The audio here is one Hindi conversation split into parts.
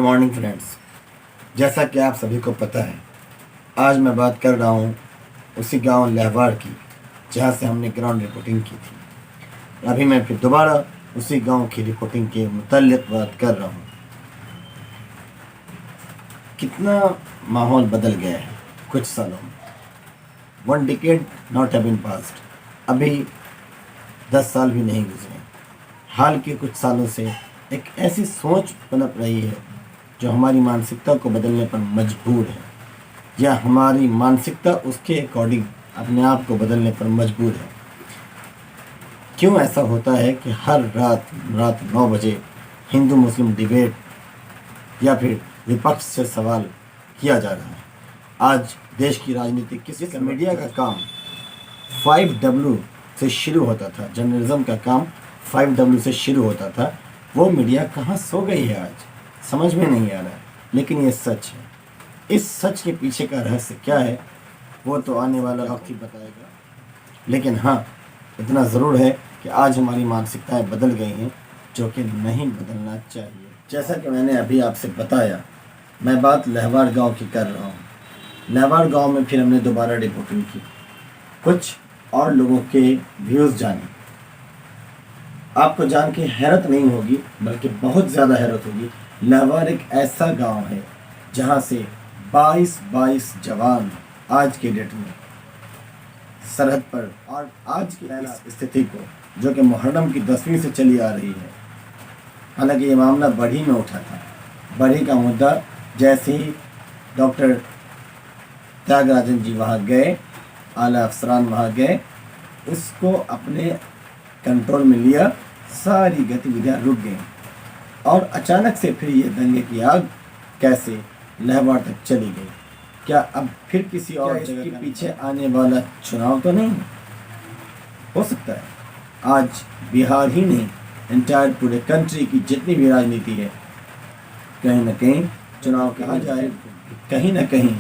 मॉर्निंग फ्रेंड्स, जैसा कि आप सभी को पता है, आज मैं बात कर रहा हूँ उसी गांव लहवाड़ की जहाँ से हमने ग्राउंड रिपोर्टिंग की थी। अभी मैं फिर दोबारा उसी गांव की रिपोर्टिंग के मुताल्लिक़ बात कर रहा हूँ। कितना माहौल बदल गया है कुछ सालों में। 1 decade not have been passed, अभी 10 साल भी नहीं गुजरे। हाल के कुछ सालों से एक ऐसी सोच पनप रही है जो हमारी मानसिकता को बदलने पर मजबूर है, या हमारी मानसिकता उसके अकॉर्डिंग अपने आप को बदलने पर मजबूर है। क्यों ऐसा होता है कि हर रात 9 बजे हिंदू मुस्लिम डिबेट या फिर विपक्ष से सवाल किया जा रहा है? आज देश की राजनीति किस मीडिया का काम 5W से शुरू होता था, जर्नलिज्म का काम 5W से शुरू होता था, वो मीडिया कहाँ सो गई है आज, समझ में नहीं आ रहा है। लेकिन ये सच है। इस सच के पीछे का रहस्य क्या है वो तो आने वाला वक्त ही बताएगा। लेकिन हाँ, इतना ज़रूर है कि आज हमारी मानसिकताएं बदल गई हैं, जो कि नहीं बदलना चाहिए। जैसा कि मैंने अभी आपसे बताया, मैं बात लहवाड़ गांव की कर रहा हूँ। लहवाड़ गांव में फिर हमने दोबारा रिपोर्टिंग की, कुछ और लोगों के व्यूज़ जाने। आपको जान के हैरत नहीं होगी, बल्कि बहुत ज़्यादा हैरत होगी। लहवाड़ एक ऐसा गांव है जहां से 22 जवान आज के डेट में सरहद पर, और आज की इस स्थिति को जो कि मुहर्रम की 10वीं से चली आ रही है। हालांकि ये मामला बढ़ी में उठा था। बढ़ी का मुद्दा जैसे ही डॉक्टर त्यागराजन जी वहाँ गए, आला अफसरान वहाँ गए, उसको अपने कंट्रोल में लिया, सारी गतिविधियाँ रुक गई। और अचानक से फिर ये दंगे की आग कैसे लहवाड़ तक चली गई। क्या अब फिर किसी और जगह के पीछे आने वाला चुनाव तो नहीं हो सकता है? आज बिहार ही नहीं, एंटायर पूरे कंट्री की जितनी भी राजनीति है, कहीं ना कहीं चुनाव कहा जाए, कहीं ना कहीं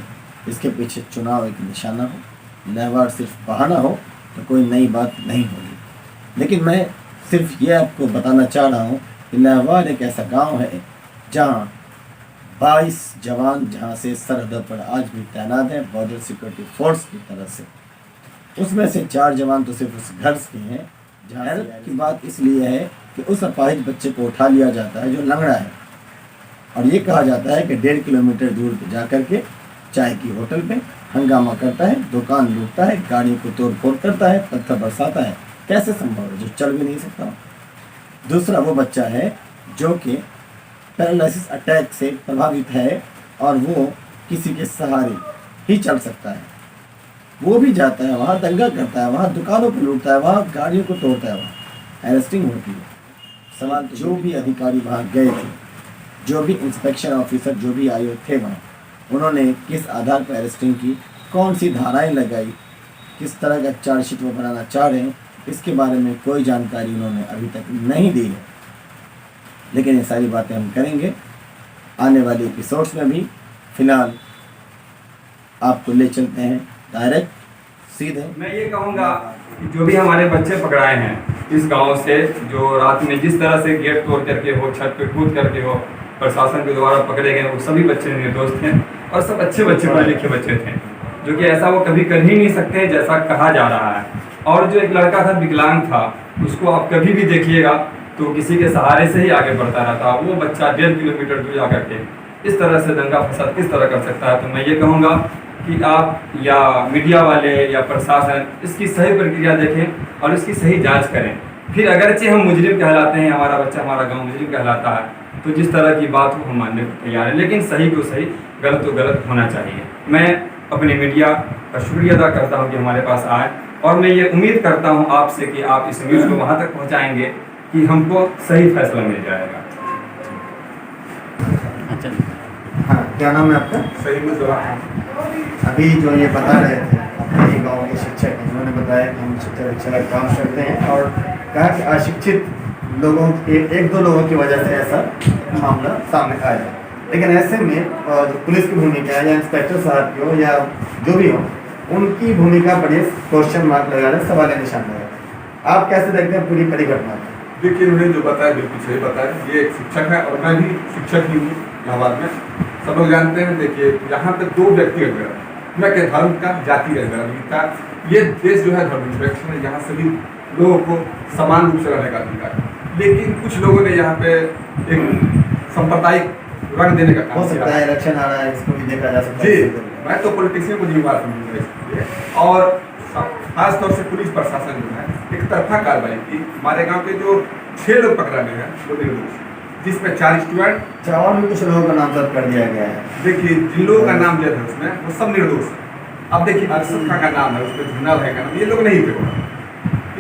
इसके पीछे चुनाव एक निशाना हो। लहवाड़ सिर्फ बहाना हो तो कोई नई बात नहीं होगी। लेकिन मैं सिर्फ ये आपको बताना चाह रहा हूँ कि लहवाड़ एक ऐसा गांव है जहाँ 22 जवान जहाँ से सरहद पर आज भी तैनात हैं बॉर्डर सिक्योरिटी फोर्स की तरफ से। उसमें से 4 जवान तो सिर्फ उस घर के हैं। हैरत की बात इसलिए है कि उस अपाहिज बच्चे को उठा लिया जाता है जो लंगड़ा है, और ये कहा जाता है कि 1.5 किलोमीटर दूर पे जा करके चाय की होटल पे हंगामा करता है, दुकान लूटता है, गाड़ी को तोड़ फोड़ करता है, पत्थर बरसाता है। कैसे संभव है? जो चल भी नहीं सकता। दूसरा वो बच्चा है जो कि पैरालिसिस अटैक से प्रभावित है और वो किसी के सहारे ही चल सकता है। वो भी जाता है वहाँ, दंगा करता है, वहाँ दुकानों पर लूटता है, वहाँ गाड़ियों को तोड़ता है, वहाँ अरेस्टिंग होती है। सवाल जो भी अधिकारी वहाँ गए थे, जो भी इंस्पेक्शन ऑफिसर जो भी आए थे वहाँ, उन्होंने किस आधार पर अरेस्टिंग की, कौन सी धाराएं लगाई, किस तरह का चार्जशीट वो बनाना चाह रहे हैं, इसके बारे में कोई जानकारी उन्होंने अभी तक नहीं दी है। लेकिन ये सारी बातें हम करेंगे आने वाले एपिसोड्स में भी। फिलहाल आपको ले चलते हैं डायरेक्ट सीधे। मैं ये कहूँगा कि जो भी हमारे बच्चे पकड़ाए हैं इस गांव से, जो रात में जिस तरह से गेट तोड़ करके हो, छत पे कूद करके हो, प्रशासन के द्वारा पकड़े गए, वो सभी बच्चे निर्दोष थे और सब अच्छे बच्चे, पढ़े लिखे बच्चे थे, जो कि ऐसा वो कभी कर ही नहीं सकते जैसा कहा जा रहा है। और जो एक लड़का था, विकलांग था, उसको आप कभी भी देखिएगा तो किसी के सहारे से ही आगे बढ़ता रहता। वो बच्चा 1.5 किलोमीटर दूर जा करके इस तरह से दंगा फसाद किस तरह कर सकता है? तो मैं ये कहूँगा कि आप या मीडिया वाले या प्रशासन इसकी सही प्रक्रिया देखें और इसकी सही जांच करें। फिर अगरचे हम मुजरिम कहलाते हैं, हमारा बच्चा, हमारा गांव मुजरिम कहलाता है, तो जिस तरह की बात हो हम मानने को तैयार है, लेकिन सही को सही, गलत को गलत होना चाहिए। मैं अपने मीडिया का शुक्रिया अदा करता हूँ कि हमारे पास आए, और मैं ये उम्मीद करता हूँ आपसे कि आप इस न्यूज़ को वहाँ तक पहुँचाएँगे कि हमको सही फैसला मिल जाएगा। अच्छा, हाँ, क्या नाम है आपका? सही मसला है। अभी जो ये बता रहे थे अपने गाँव के शिक्षक, उन्होंने बताया कि हम शिक्षा रक्षा का काम करते हैं, और कहा कि अशिक्षित लोगों के 1-2 लोगों की वजह से ऐसा मामला सामने आया। लेकिन ऐसे में जो पुलिस की भूमिका है, या इंस्पेक्टर साहब की हो या जो भी हो, उनकी भूमिका बड़े क्वेश्चन मार्क लगा रहे, सवाल निशान लगा रहे। आप कैसे देखते हैं पूरी परिघटना? देखिए, उन्होंने जो बताया बिल्कुल सही बताया। ये एक शिक्षक है और मैं भी शिक्षक ही हूँ। इलाहाबाद में, सब लोग जानते हैं। देखिए यहाँ पे दो व्यक्ति अगर न के धर्म का, जाति का, ये देश जो है धर्मनिरपेक्ष है, यहाँ सभी लोगों को समान रूप से रहने का अधिकार है। लेकिन कुछ लोगों ने यहाँ पे एक सांप्रदायिक रंग देने का काम हो सकता किया है इलेक्शन आ रहा है, इसको भी देखा जा सकता जी। है। मैं तो पॉलिटिशियन को जिम्मेवार समझूंगा इसके लिए। और खास तौर से पुलिस प्रशासन जो है एक तरफा कार्रवाई की। हमारे गांव के जो 6 लोग पकड़ा गए हैं वो निर्दोष, जिसमें 4 स्टूडेंट और भी कुछ लोगों का नामजद कर दिया गया है। देखिए जिन लोगों का नाम दिया था उसमें वो सब निर्दोष है। अब देखिए अरशद खां का नाम है, उसमें झुन्ना भाई का नाम, ये लोग नहीं थे।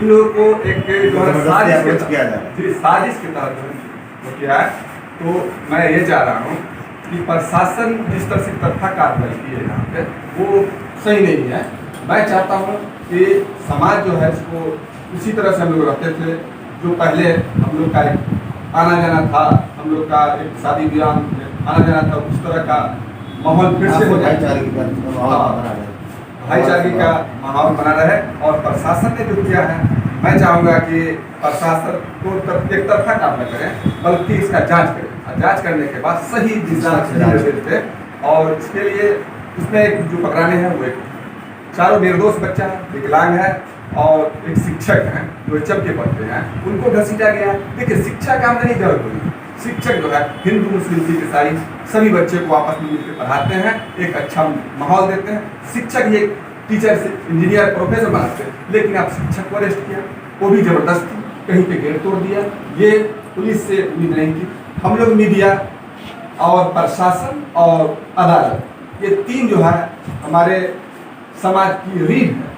इन लोगों को एक जो है साजिश किया जा रहा है। जी, साजिश के तहत वो किया है। तो मैं ये चाह रहा हूँ कि प्रशासन जिस तरह से तरफा कार्रवाई की है यहाँ पे वो सही नहीं है। मैं चाहता हूँ कि समाज जो है इसको उसी तरह से हम लोग रहते थे जो पहले हम लोग का एक आना जाना था, हम लोग का एक शादी ब्याह में आना जाना था, उस तरह का माहौल फिर से हो जाए, भाईचारे का माहौल बना रहे। और प्रशासन ने जो किया है, मैं चाहूँगा कि प्रशासन को एक तरफा काम न करें बल्कि इसका जांच करें, और जांच करने के बाद सही दिशा निर्देश दें। और इसके लिए इसमें एक जो पकड़ाने हैं वो एक 4 निर्दोष बच्चा है, विकलांग है और एक शिक्षक हैं जो एचएम के पद पे हैं, उनको घसीटा गया है। देखिए शिक्षा का हमने नहीं जरूरत होगी, शिक्षक जो है हिंदू मुस्लिम सिख ईसाई सभी बच्चे को आपस में मिलकर पढ़ाते हैं, एक अच्छा माहौल देते हैं। शिक्षक ही एक टीचर से इंजीनियर प्रोफेसर बनाते हैं, लेकिन आप शिक्षक को अरेस्ट किया, वो भी जबरदस्ती कहीं पे गेट तोड़ दिया। ये पुलिस से उम्मीद नहीं थी। हम लोग मीडिया और प्रशासन और अदालत, ये 3 जो है हमारे समाज की रीढ़ है।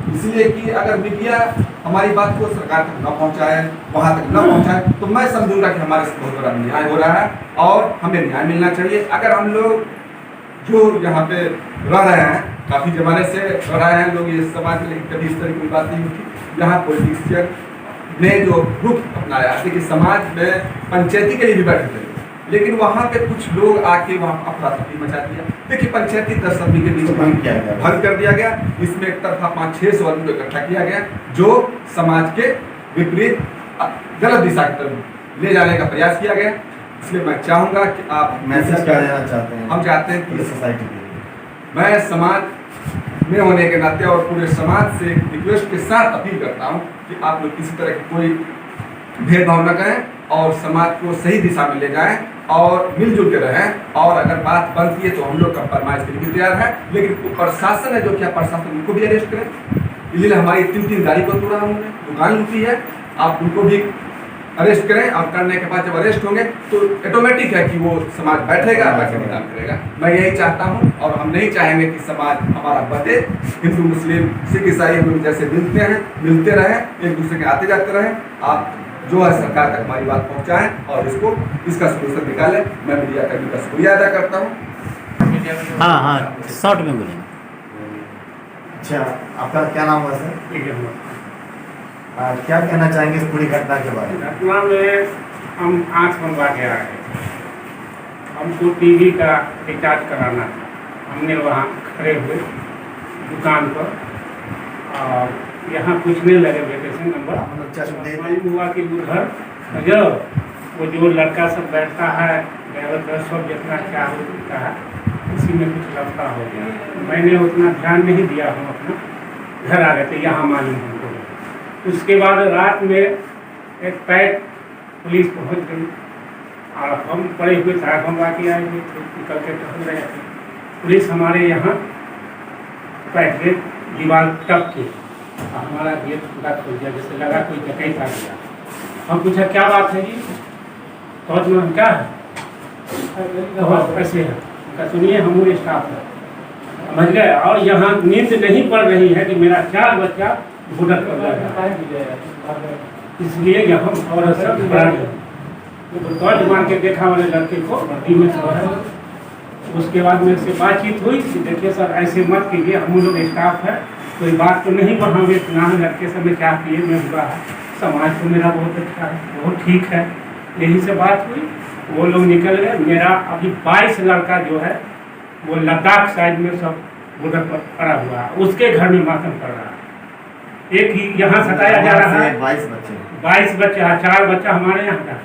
इसलिए कि अगर मीडिया हमारी बात को सरकार तक न पहुंचाए, वहां तक न पहुंचाए, तो मैं समझूंगा कि हमारे से बहुत बड़ा अन्याय हो रहा है और हमें न्याय मिलना चाहिए। अगर हम लोग जो यहाँ पे रह रहे हैं, काफ़ी ज़माने से रह रहे हैं लोग ये समाज में, लेकिन कभी इस तरह की बात नहीं होती। यहाँ पॉलिटिशियन ने जो रुख अपनाया, देखिए समाज में पंचायती के लिए भी बैठे थे, लेकिन वहाँ पे कुछ लोग आके वहाँ अफरा तफरी मचा दिया। देखिए पंचायती दस्तरबी के बीच भंग कर दिया गया। इसमें एक तरफा 500-600 आदमी को इकट्ठा किया गया जो समाज के विपरीत गलत दिशा की तरफ ले जाने का प्रयास किया गया। इसलिए मैं चाहूँगा कि आप मैसेज क्या देना चाहते हैं? हम चाहते हैं कि सोसाइटी के लिए मैं समाज में होने के नाते और पूरे समाज से रिक्वेस्ट के साथ अपील करता हूँ कि आप लोग किसी तरह की कोई भेदभाव न करें और समाज को सही दिशा में ले जाएं और मिलजुल के रहें। और अगर बात बनती है तो हम लोग कंप्रोमाइज के लिए भी तैयार है, लेकिन प्रशासन ने जो किया, प्रशासन उनको भी अरेस्ट करें। इसलिए हमारी 3 गाड़ी को तोड़ा, उन्होंने दुकान लूटी है, आप उनको भी अरेस्ट करें। और करने के बाद जब अरेस्ट होंगे तो ऑटोमेटिक है कि वो समाज बैठेगा, बैठे काम करेगा। मैं यही चाहता हूँ और हम नहीं चाहेंगे कि समाज हमारा बटे, हिंदू मुस्लिम सिख ईसाई हम लोग जैसे मिलते हैं, मिलते रहें, एक दूसरे के आते जाते रहें। आप जो है सरकार तक हमारी बात पहुँचाएँ और इसका सोल्यूशन निकालें। मैं मीडिया कर्मी का शुक्रिया अदा करता हूँ। हाँ, शॉर्ट में बोलेंगे। अच्छा, आपका क्या नाम हुआ सर? क्या कहना चाहेंगे इस पूरी घटना के बारे में? घटना में हम आँख बनवा के आए, हमको टीवी का रिचार्ज कराना था। हमने वहाँ खड़े हुए दुकान पर और यहाँ पूछने लगे वेकेशन नंबर हुआ कि उधर जो वो जो लड़का सब बैठता है ड्राइवर सब जितना क्या होता है उसी में कुछ लफड़ा हो गया। मैंने उतना ध्यान नहीं दिया, हम अपना घर आ गए थे, यहाँ मालूम हमको। उसके बाद रात में एक पैक पुलिस पहुंच गई और हम पड़े हुए थे, हम बाकी आए हुए थे, निकल के टहल रहे थे। पुलिस हमारे यहाँ पैक के दीवार टप के हमारा गेट पूरा खोल दिया, जैसे लगा कोई डकैत आ गया। हम पूछा क्या बात है जी, तो क्या है, कैसे है, उनका सुनिए हम स्टाफ है, समझ गए। और यहाँ नींद नहीं पड़ रही है कि मेरा 4 बच्चा भूडक कर रहा है, इसलिए यहाँ और सब बढ़ा गए। मार के देखा वाले लड़के को वर्दी में है। उसके बाद मेरे से बातचीत हुई कि देखिए सर ऐसे मत कीजिए, हम लोग स्टाफ है, कोई बात तो नहीं बढ़ावे ना लड़के सब में क्या किए मैं हुआ है, समाज तो मेरा बहुत अच्छा है, बहुत ठीक है, यही से बात हुई। वो लोग निकल गए। मेरा अभी 22 लड़का जो है वो लद्दाख साइड में सब बॉर्डर पर पड़ा हुआ है, उसके घर में मातम कर रहा है। एक ही यहाँ सताया जा रहा है, 22 बच्चे, 4 बच्चा हमारे यहाँ का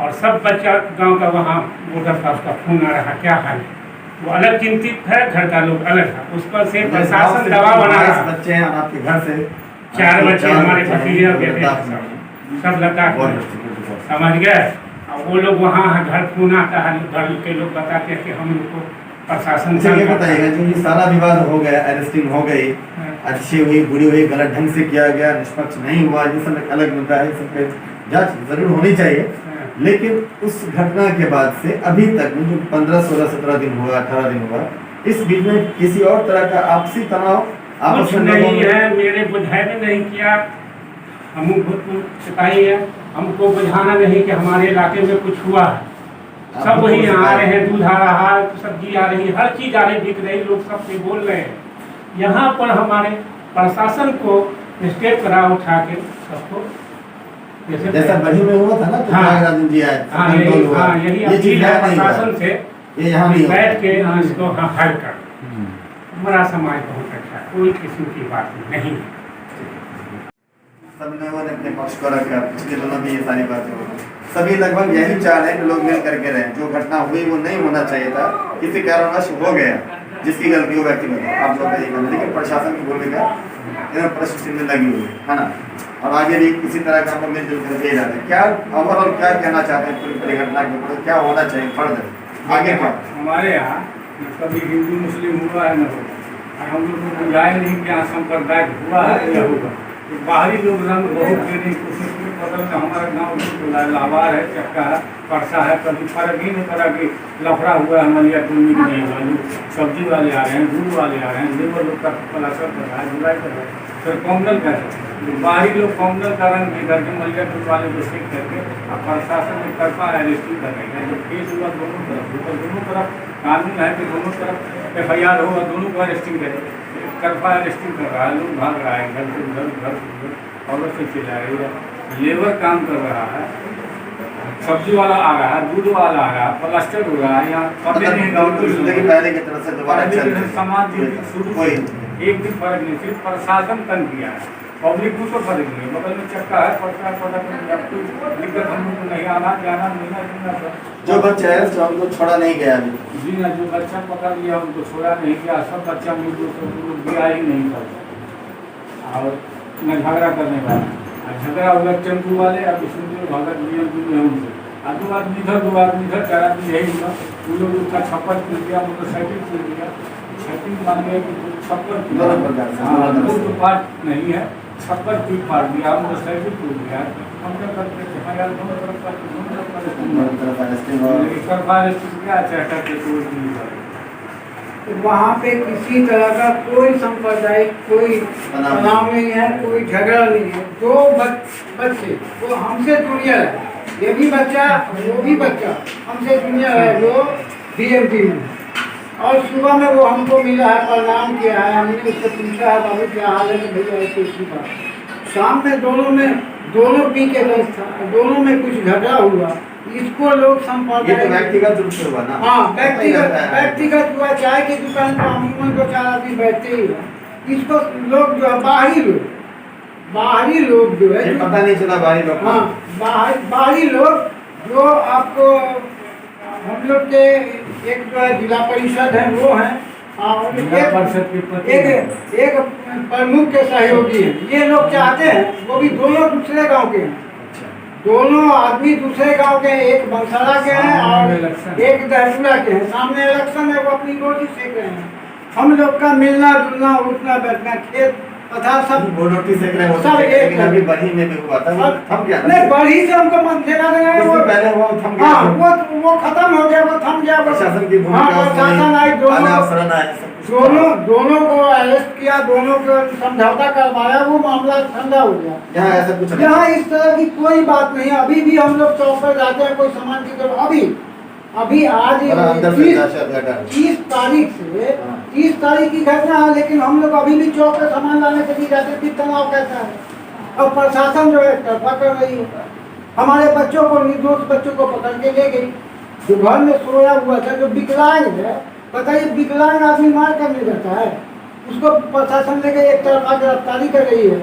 और सब बच्चा गांव का वहाँ वोटर था, उसका फोन आ रहा, क्या हाल है, वो अलग चिंतित है, घर का लोग अलग है। उस पर से प्रशासन दबाव बना रहा है। बच्चे हैं आपके घर से 4 बच्चे हमारे भतीजे और बेटे सब लद्दाख में, समझ गए। और वो लोग वहाँ घर फोन आता है, घर के लोग बताते हैं कि हम लोग को प्रशासन अच्छा ये बताइएगा जो ये सारा विवाद हो गया, अरेस्टिंग हो गई, अच्छी हुई बुरी हुई, गलत ढंग से किया गया, निष्पक्ष नहीं हुआ, ये सब एक अलग मुद्दा है, सब पे जांच जरूर होनी चाहिए। लेकिन उस घटना के बाद से अभी तक जो 15, 16, 17 दिन हुआ, 18 दिन हुआ, इस बीच में किसी और तरह का आपसी तनाव आपस में नहीं है, मेरे बुझाई में नहीं किया। हम भूतपूर्व सिपाही है, हमको बुझाना नहीं कि हमारे इलाके में कुछ हुआ है। सब वही आ रहे हैं, दूध आ रहा है, सब्जी आ रही है, हर चीज आ रही, बिक रही, लोग सबसे बोल रहे हैं। यहाँ पर हमारे प्रशासन को स्टेप करा उठा के सबको, जैसा बढ़ी में हुआ था ना, तो राजन जी आए, यही अपील है प्रशासन से, ये यहाँ नहीं बैठ के इसको हल कर। हमारा समाज बहुत अच्छा है, कोई किस्म की बात नहीं है। सब लोगों ने अपने पक्ष को रखा, पिछले दिनों में ये सारी बातें हो गई, सभी लगभग यही चाह रहे हैं कि लोग मिल करके रहें। जो घटना हुई वो नहीं होना चाहिए था, किसी कारणवश हो गया, जिसकी गलती हो व्यक्तिगत, आप लोग का ये कहना, लेकिन प्रशासन की भूमिका इधर प्रश्न चिन्ह में लगी हुई है ना। और आगे भी किसी तरह का हम मिलजुल कर दे जाते हैं। क्या ओवरऑल क्या कहना चाहते हैं पूरी परिघटना के ऊपर, क्या होना चाहिए फर्दर आगे क्या? हमारे यहाँ कभी हिंदू मुस्लिम हुआ है न हो, हम लोग को बुझाए नहीं कि यहाँ सांप्रदायिक हुआ है या होगा। बाहरी लोग रंग बहुत देने की कोशिश की, बगल में हमारा गाँव लावार है, चक्का है, परसा है, कभी फर्क ही नहीं पड़ा कि लफड़ा हुआ है हमारे टूनी नहीं हुआ। लोग सब्जी वाले आ रहे हैं, दूध वाले आ रहे हैं, लेबर लोग का प्लास्टर कर रहा है, जुलाई कर रहा है, फिर कॉमनल कर रहे हैं। बाहरी लोग कॉमनल का रंग भी करके मलिया टूल वाले को सीख करके और प्रशासन में करपा अरेस्टिंग कर रहे हैं। जब केस हुआ दोनों तरफ, तो दोनों तरफ कानून है कि दोनों तरफ FIR होगा, दोनों को अरेस्टिंग करें। करपा अरेस्टिंग कर रहा है, लोग भाग रहा है, घर से घर औरत से चिल्ला रही है, लेबर काम कर रहा है, सब्जी वाला आ रहा है, दूध वाला आ रहा है, प्लास्टर हो रहा है, यहाँ पहले की तरह से दोबारा समाज शुरू हुई, एक दिन फर्क नहीं, सिर्फ प्रशासन तंग किया है, पब्लिक को तो फर्क नहीं है। बगल में चक्का है, पड़ता दिक्कत हम लोग को नहीं आना जाना नहीं। जो बच्चा है उनको छोड़ा नहीं गया अभी जी ना, जो बच्चा पकड़ लिया उनको छोड़ा नहीं गया, सब बच्चा मिल दिया ही नहीं था। और न झगड़ा करने वाला, झगड़ा हुआ टेम्पू वाले, अब सुनते भगत नियम उनसे, दो आदमी इधर, दो आदमी इधर, 4 आदमी यही हुआ, वो लोग उसका छप्पर टूट गया, मोटरसाइकिल टूट गया, क्षति मान गए कि छप्पर तो पार्ट नहीं है, छप्पर टूट फाड़ दिया, मोटरसाइकिल टूट गया। हम क्या करते थे, हमारे दोनों तरफ वहाँ पे किसी तरह का कोई सांप्रदायिक कोई तनाव नहीं है, कोई झगड़ा नहीं है। दो बच्चे वो हमसे जूनियर है, ये भी बच्चा वो भी बच्चा हमसे जूनियर है, वो DMT में। और सुबह में वो हमको मिला है, प्रणाम किया है, हमने उससे पूछा है बाबू क्या हाल है, कि भैया ऐसे इसी बात। शाम में दोनों पी के दोस्त था, दोनों में कुछ झगड़ा हुआ, इसको लोग सांप्रदायिक व्यक्तिगत रूप से हुआ ना। हाँ, व्यक्तिगत हुआ। चाय की दुकान पर अमूमन 2-4 आदमी बैठते ही है, इसको लोग जो है बाहरी लोग जो है, पता नहीं चला बाहरी लोग। हाँ, बाहरी लोग जो आपको हम लोग के एक जो है जिला परिषद है वो है, और एक प्रमुख के सहयोगी हैं। ये लोग चाहते हैं, वो भी दोनों दूसरे गांव के हैं, दोनों आदमी दूसरे गांव के हैं, एक बंसरा के हैं और एक दहपुरा के हैं। सामने इलेक्शन है, वो अपनी रोटी सेक रहे हैं। हम लोग का मिलना जुलना, उठना बैठना, खेत तथा सब वो रोटी सेक रहे हैं, सब एक अभी बढ़ी में भी हुआ था, थम गया नहीं, बढ़ी से हमको मन ठेका देना है, वो पहले हुआ थम गया। हाँ, वो खत्म हो गया, वो थम गया। प्रशासन की भूमिका, हाँ, प्रशासन आई, दोनों को अरेस्ट किया, दोनों को समझौता करवाया, वो मामला ठंडा हो गया। यहाँ ऐसा कुछ नहीं, यहाँ इस तरह की कोई बात नहीं है। अभी भी हम लोग चौक पर जाते हैं, कोई सामान की जरूरत, अभी आज 30 तारीख से 30 तारीख की घटना है, लेकिन हम लोग अभी भी चौक पे सामान लाने के लिए जाते हैं, तनाव कहता है। और प्रशासन जो है तरफा कर रही है। हमारे बच्चों को, निर्दोष बच्चों को पकड़ के ले गई, जो घर में सोया हुआ था, जो विकलांग है, बताइए विकलांग आदमी मार करने जाता है, उसको प्रशासन लेकर एक तरफा गिरफ्तारी कर रही है।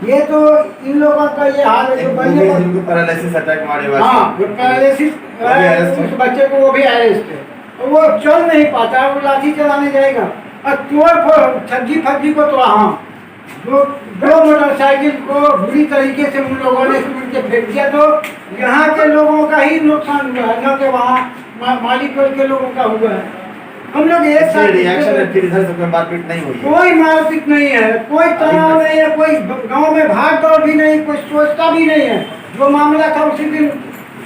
ये तो इन लोगों का ये हाल है जो बनने पर जिनको पैरालिसिस अटैक मारे हुआ हाँ जो पैरालिसिस वो भी arrest उस बच्चे को वो भी अरेस्ट है, और वो चल नहीं पाता, वो लाठी चलाने जाएगा और तोड़ फोड़ छज्जी फज्जी को तो हाँ जो दो मोटरसाइकिल को बुरी तरीके से उन लोगों ने उड़ के फेंक दिया, तो यहाँ के लोगों का ही नुकसान हुआ है, न कि वहाँ मालिकों के लोगों का हुआ है। हम लोग एक साथ रिएक्शन है, फिर इधर से कोई मारपीट नहीं हुई है। कोई मारपीट नहीं है, कोई तनाव नहीं है, कोई गांव में भाग दौड़ भी नहीं, कोई सोचता भी नहीं है। जो मामला था उसी दिन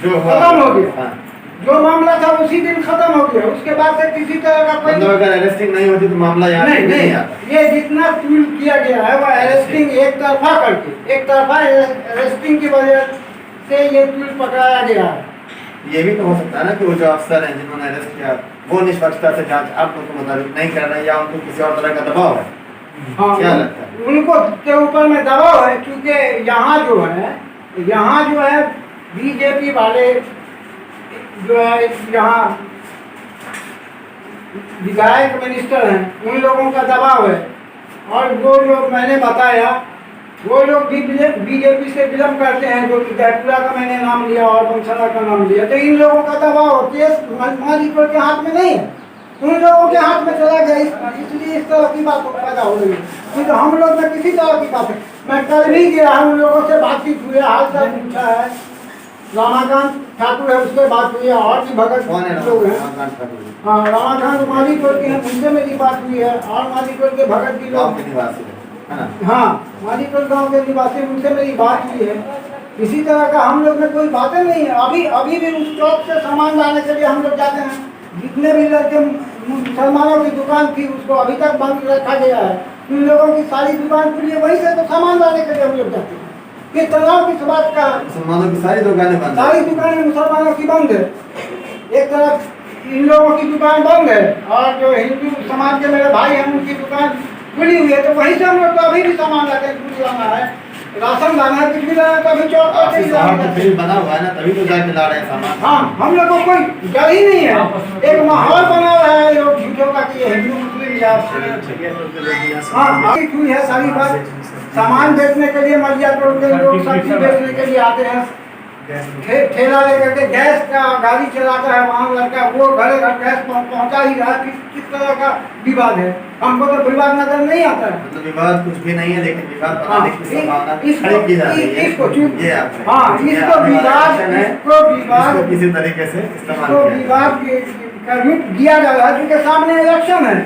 जो खत्म हो गया, हाँ। जो मामला था उसी दिन खत्म हो गया, उसके बाद से किसी तरह का कोई मतलब अगर अरेस्टिंग नहीं होती तो मामला यहाँ नहीं नहीं नहीं आता। ये जितना टूल किया गया है वो अरेस्टिंग एक तरफा करके, एक तरफा अरेस्टिंग की वजह से ये टूल पकड़ाया गया है। ये भी तो हो सकता है ना कि वो जो अफसर हैं जिन्होंने अरेस्ट किया वो निष्पक्षता से जांच आप लोग को मुताबिक नहीं कर रहे हैं, या उनको किसी और तरह का दबाव है। हाँ, क्या लगता है? उनको के ऊपर में दबाव है, क्योंकि यहाँ जो है बीजेपी वाले जो है यहाँ विधायक मिनिस्टर हैं, उन लोगों का दबाव है, और वो जो मैंने बताया वो लोग भी बीजेपी से बिलोंग करते हैं, जो कि जयपुरा का मैंने नाम लिया और बंसला का नाम लिया, तो इन लोगों का दबाव केस मालिकों के हाथ में नहीं है, उन लोगों के हाथ में चला गया, इसलिए इस तरह की बात पैदा हो रही है। नहीं तो हम लोग में किसी तरह की बात है। मैं कल भी गया हूँ, उन लोगों से बातचीत हुई है, हाल चाल पूछा है, रमाकांत ठाकुर है उससे बात हुई है, और भी भगत कौन है लोग हैं, रमाकांत ठाकुर? हाँ रमाकांत मालीपुर के हैं, उनसे मेरी बात हुई है, और मालीपुर के भगत भी गाँव लोग के निवासी है ना? हाँ मालीपुर गांव के निवासी, उनसे मेरी बात हुई है। इसी तरह का हम लोग में कोई बातें नहीं है। अभी भी उस चौक से सामान लाने के लिए हम लोग जाते हैं, जितने भी लड़के मुसलमानों की दुकान थी उसको अभी तक बंद रखा गया है, उन लोगों की सारी दुकान खुली है, वहीं से तो सामान लाने के लिए हम लोग जाते हैं। ये तनाव किस बात का? मुसलमानों की सारी दुकानें बंद हैं। सारी दुकानें मुसलमानों की बंद है, एक तरफ इन लोगों की दुकान बंद है, और जो हिंदू समाज के मेरे भाई हैं उनकी दुकान खुली हुई है, तो वहीं से हम लोग तो अभी भी सामान लाते हैं, कुछ लाना है, राशन लाना है, कुछ भी लाना है, तो अभी चौक पर आपसी ही सौहार्द लाना है। बिल बना हुआ है ना, तभी तो जाके ला रहे हैं सामान। हाँ हम लोग को कोई डर ही नहीं है, एक माहौल बना रहा है लोग झूठों का कि ये हिंदू मुस्लिम या हाँ आगे हुई है सारी बात। सामान बेचने के लिए मलिया रोड के लोग सब्जी बेचने के लिए आते हैं, ठेला लेकर के गैस का गाड़ी चलाता है, वहाँ लड़का वो घर घर गैस पहुँचा ही रहा है। किस तरह का विवाद है? हमको तो विवाद नजर नहीं आता है। मतलब विवाद कुछ भी नहीं है, लेकिन विवाद हाँ, बनाने की संभावना इसको- खड़ी की जा रही है। इसको चूक- ये आप है। हाँ, ये इसको आपने वाला विवाद- एक्शन है, इसको विवाद- इसको किसी तरीके से इस्तेमाल इसको किया विवाद का रूप दिया जा रहा है, क्योंकि सामने इलेक्शन है,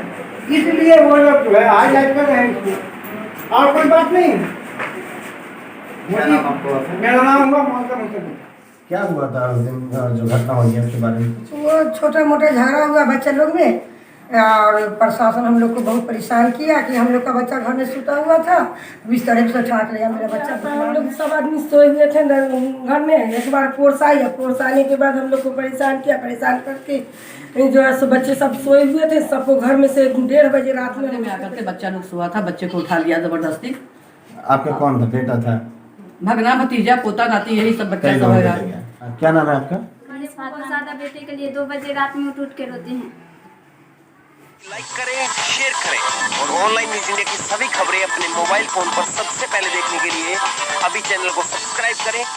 इसलिए वो लोग जो है हाईलाइट कर रहे हैं इसको, और कोई बात नहीं है। क्या नाम आपको? मेरा नाम हुआ मोहम्मद हुसैन। क्या हुआ था उस दिन जो घटना हुई है उसके बारे में? वो छोटा मोटा झगड़ा हुआ बच्चे लोग में, और प्रशासन हम लोग को बहुत परेशान किया कि हम लोग का बच्चा घर में सुता हुआ था, इस तरह से छाट लिया मेरा बच्चा। हम लोग सब आदमी सोए हुए थे घर में, एक बार फोर्स आई है, फोर्स आने के बाद हम लोग को परेशान किया, परेशान करके जो है सो बच्चे सब सोए हुए थे, सबको घर में से 1:30 बजे रात में आकर के बच्चा लोग सोया था, बच्चे को उठा लिया जबरदस्ती। आपका कौन था? बेटा था? भगना भतीजा पोता नाती यही सब बच्चा कई सब लोग है। बेटे क्या? क्या नाम है आपका? मेरे बहुत ज़्यादा बेटे के लिए 2 बजे रात में उठ के रोते हैं। लाइक करें, शेयर करें और ऑनलाइन न्यूज़ इंडिया की सभी खबरें अपने मोबाइल फोन पर सबसे पहले देखने के लिए अभी चैनल को सब्सक्राइब करें